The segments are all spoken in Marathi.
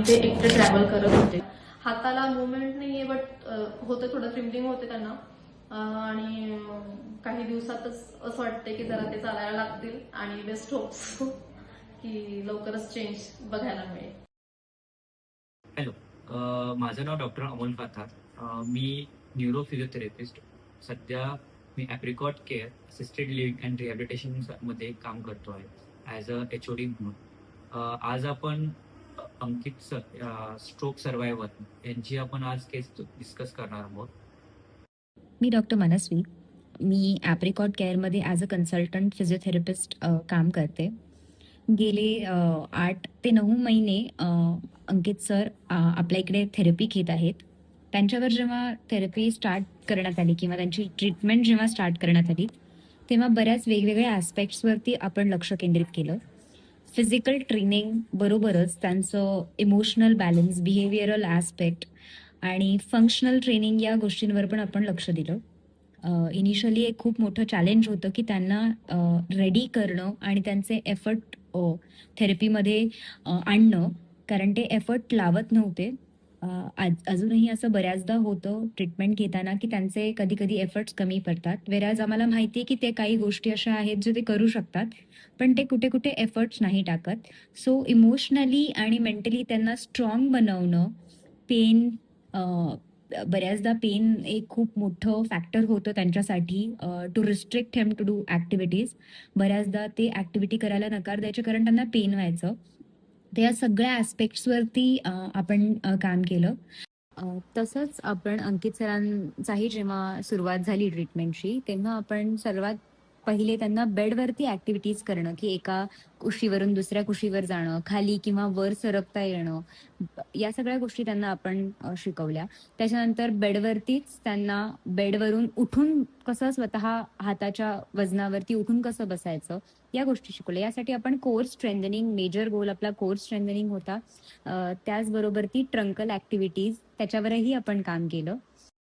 आणि ते एकटे ट्रॅव्हल करत होते. हाताला मुवमेंट नाहीये बट होते, थोडं ट्रिम्बलिंग होते त्यांना. आणि काही दिवसातच असं वाटतंय की जरा ते चालायला लागतील आणि बेस्ट होप्स की लवकरच चेंज बघायला मिळेल. हॅलो, माझं नाव डॉक्टर अमोल पाथार. मी न्यूरो फिजिओथेरपिस्ट. सध्या मी apricot care assisted living and रिहॅबिलिटेशनमध्ये काम करतो आहे ॲज अ HOD म्हणून. आज आपण अंकित स्ट्रोक सर्वायव्हर यांची आपण आज केस डिस्कस करणार आहोत. मी डॉक्टर मनस्वी. मी ॲप्रिकॉट केअरमध्ये ॲज अ कन्सल्टंट फिजिओथेरपिस्ट काम करते. गेले 8 ते 9 महिने अंकित सर आपल्या इकडे थेरपी घेत आहेत. त्यांच्यावर जेव्हा थेरपी स्टार्ट करण्यात आली किंवा त्यांची ट्रीटमेंट जेव्हा स्टार्ट करण्यात आली, तेव्हा बऱ्याच वेगवेगळ्या ॲस्पेक्ट्सवरती आपण लक्ष केंद्रित केलं. फिजिकल ट्रेनिंग बरोबरच त्यांचं इमोशनल बॅलन्स, बिहेवियरल ॲस्पेक्ट आणि फंक्शनल ट्रेनिंग या गोष्टींवर पण आपण लक्ष दिलं. इनिशियली एक खूप मोठं चॅलेंज होतं की त्यांना रेडी करणं आणि त्यांचे एफर्ट थेरपीमध्ये आणणं, कारण ते एफर्ट लावत नव्हते. अजूनही असं बऱ्याचदा होतं ट्रीटमेंट घेताना की त्यांचे कधी कधी एफर्ट्स कमी पडतात. वेराज आम्हाला माहिती आहे की ते काही गोष्टी अशा आहेत जे ते करू शकतात, पण ते कुठे कुठे एफर्ट्स नाही टाकत. सो इमोशनली आणि मेंटली त्यांना स्ट्रॉंग बनवणं, पेन बऱ्याचदा पेन एक खूप मोठं फॅक्टर होतं त्यांच्यासाठी to restrict them to do activities. बऱ्याचदा ते ॲक्टिव्हिटी करायला नकार द्यायचे कारण त्यांना पेन व्हायचं. तर या सगळ्या ॲस्पेक्ट्सवरती आपण काम केलं. तसंच आपण अंकित सरांचाही जेव्हा सुरुवात झाली ट्रीटमेंटची, तेव्हा आपण सर्वात पहिले त्यांना बेडवरती ॲक्टिव्हिटीज करणं, की एका कुशीवरून दुसऱ्या कुशीवर जाणं, खाली किंवा वर सरकता येणं, या सगळ्या गोष्टी त्यांना आपण शिकवल्या. त्याच्यानंतर बेडवरतीच त्यांना बेडवरून उठून कसं स्वतः हाताच्या वजनावरती उठून कसं बसायचं, या गोष्टी शिकवल्या. यासाठी आपण कोर स्ट्रेंथनिंग, मेजर गोल आपला कोर स्ट्रेंथनिंग होता. त्याचबरोबर ती ट्रंकल ॲक्टिव्हिटीज त्याच्यावरही आपण काम केलं.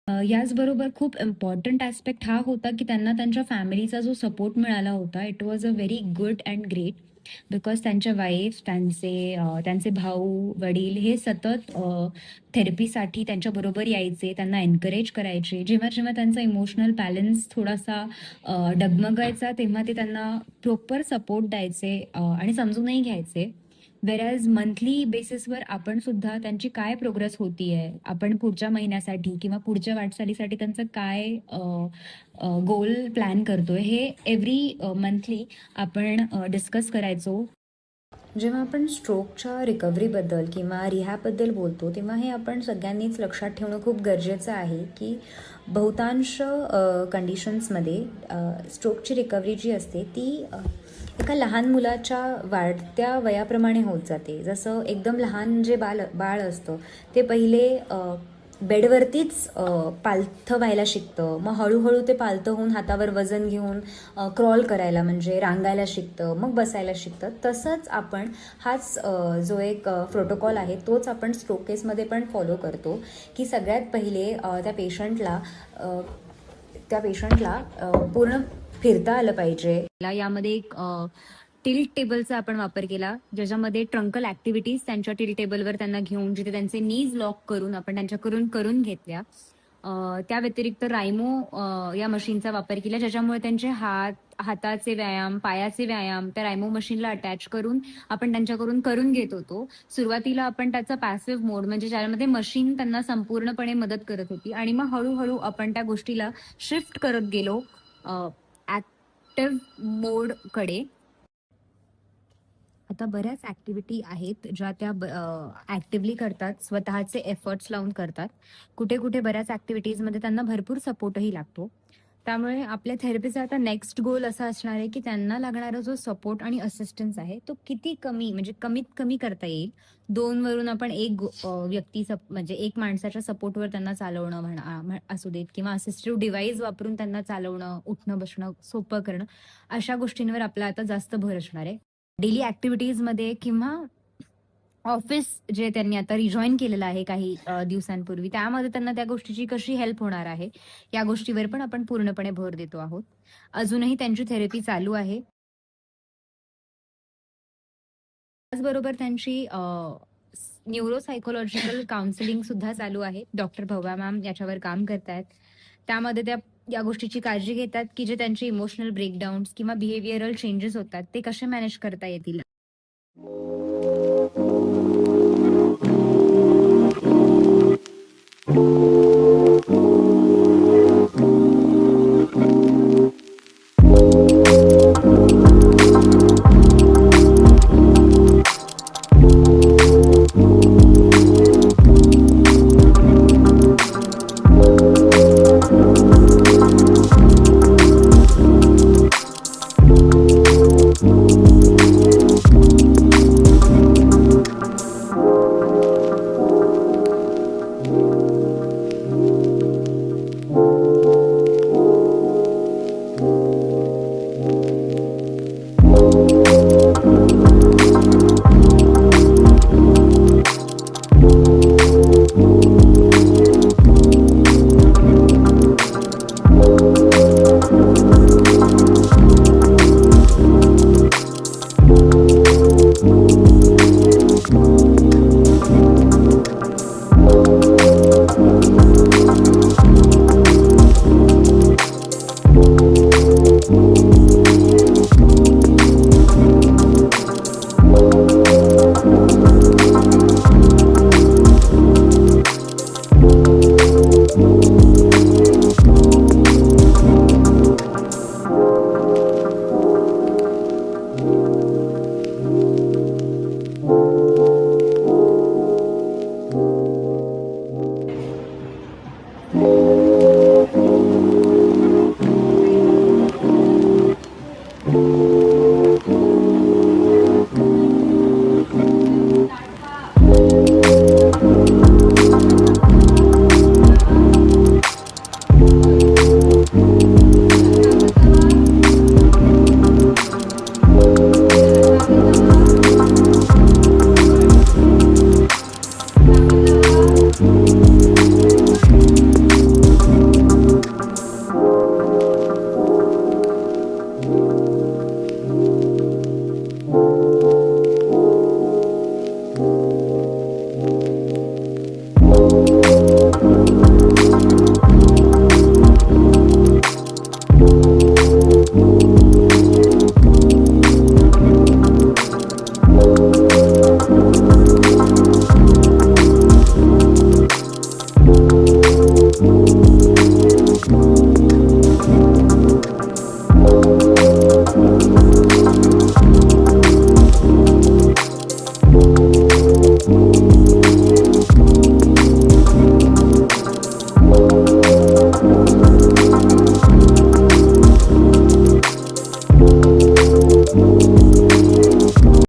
याचबरोबर खूप इम्पॉर्टंट ॲस्पेक्ट हा होता की त्यांना त्यांच्या फॅमिलीचा जो सपोर्ट मिळाला होता, it was a very good and great. Because त्यांच्या वाईफ, त्यांचे भाऊ, वडील हे सतत थेरपीसाठी त्यांच्याबरोबर यायचे, त्यांना एनकरेज करायचे. जेव्हा जेव्हा त्यांचा इमोशनल बॅलन्स थोडासा डगमगायचा, तेव्हा ते त्यांना प्रॉपर सपोर्ट द्यायचे आणि समजूनही घ्यायचे. वेरॅज मंथली बेसिसवर आपण सुद्धा त्यांची काय प्रोग्रेस होतीये, आपण पुढच्या महिन्यासाठी किंवा पुढच्या वाटचालीसाठी त्यांचं काय गोल प्लॅन करतोय, हे एव्हरी मंथली आपण डिस्कस करायचो. जेव्हा आपण स्ट्रोकच्या रिकव्हरीबद्दल किंवा रिहॅबबद्दल बोलतो, तेव्हा हे आपण सगळ्यांनीच लक्षात ठेवणं खूप गरजेचं आहे की बहुतांश कंडिशन्समध्ये स्ट्रोकची रिकव्हरी जी असते ती एका लहान मुलाच्या वाढत्या वयाप्रमाणे होत जाते. जसं एकदम लहान जे बाळ असतं ते पहिले बेडवरतीच पालथं व्हायला शिकतं, मग हळूहळू ते पालथं होऊन हातावर वजन घेऊन क्रॉल करायला म्हणजे रांगायला शिकतं, मग बसायला शिकतं. तसंच आपण हाच जो एक प्रोटोकॉल आहे तोच आपण स्ट्रोक केसमध्ये पण फॉलो करतो की सगळ्यात पहिले त्या पेशंटला पूर्ण फिरता आलं पाहिजे. यामध्ये एक टिल्ट टेबलचा आपण वापर केला, ज्याच्यामध्ये ट्रंकल ॲक्टिव्हिटीज त्यांच्या टिल्ट टेबलवर त्यांना घेऊन जिथे त्यांचे नीज लॉक करून आपण त्यांच्याकडून करून घेतल्या. त्या व्यतिरिक्त रायमो या मशीनचा वापर केला, ज्याच्यामुळे त्यांचे हाताचे व्यायाम, पायाचे व्यायाम त्या रायमो मशीनला अटॅच करून आपण त्यांच्याकडून करून घेत होतो. सुरुवातीला आपण त्याचा पॅसिव्ह मोड म्हणजे ज्यामध्ये मशीन त्यांना संपूर्णपणे मदत करत होती, आणि मग हळूहळू आपण त्या गोष्टीला शिफ्ट करत गेलो ॲक्टिव्ह मोडकडे. आता बऱ्याच ॲक्टिव्हिटी आहेत ज्या त्या ॲक्टिव्हली करतात, स्वतःचे एफर्ट्स लावून करतात. कुठे कुठे बऱ्याच ॲक्टिव्हिटीजमध्ये त्यांना भरपूर सपोर्टही लागतो. त्यामुळे आपल्या थेरपीचा आता नेक्स्ट गोल असा असणार आहे की त्यांना लागणारा जो सपोर्ट आणि असिस्टन्स आहे तो किती कमी म्हणजे कमीत कमी करता येईल. 2 वरून आपण एक व्यक्ती म्हणजे एक माणसाच्या सपोर्टवर त्यांना चालवणं असू देत, किंवा असिस्टिव्ह डिव्हाइस वापरून त्यांना चालवणं, उठणं बसणं सोपं करणं, अशा गोष्टींवर आपला आता जास्त भर असणार आहे. डेली ॲक्टिव्हिटीजमध्ये किंवा ऑफिस जे त्यांनी आता रिजॉईन केलेलं आहे काही दिवसांपूर्वी, त्यामध्ये त्यांना त्या गोष्टीची कशी हेल्प होणार आहे या गोष्टीवर पण आपण पूर्णपणे भर देतो आहोत. अजूनही त्यांची थेरपी चालू आहे. त्याचबरोबर त्यांची न्यूरोसायकोलॉजिकल काउन्सिलिंग सुद्धा चालू आहे. डॉक्टर भव्या मॅम याच्यावर काम करतायत. त्यामध्ये त्या या गोष्टीची काळजी घेतात की जे त्यांचे इमोशनल ब्रेकडाऊन्स किंवा बिहेवियरल चेंजेस होतात ते कसे मॅनेज करता येतील.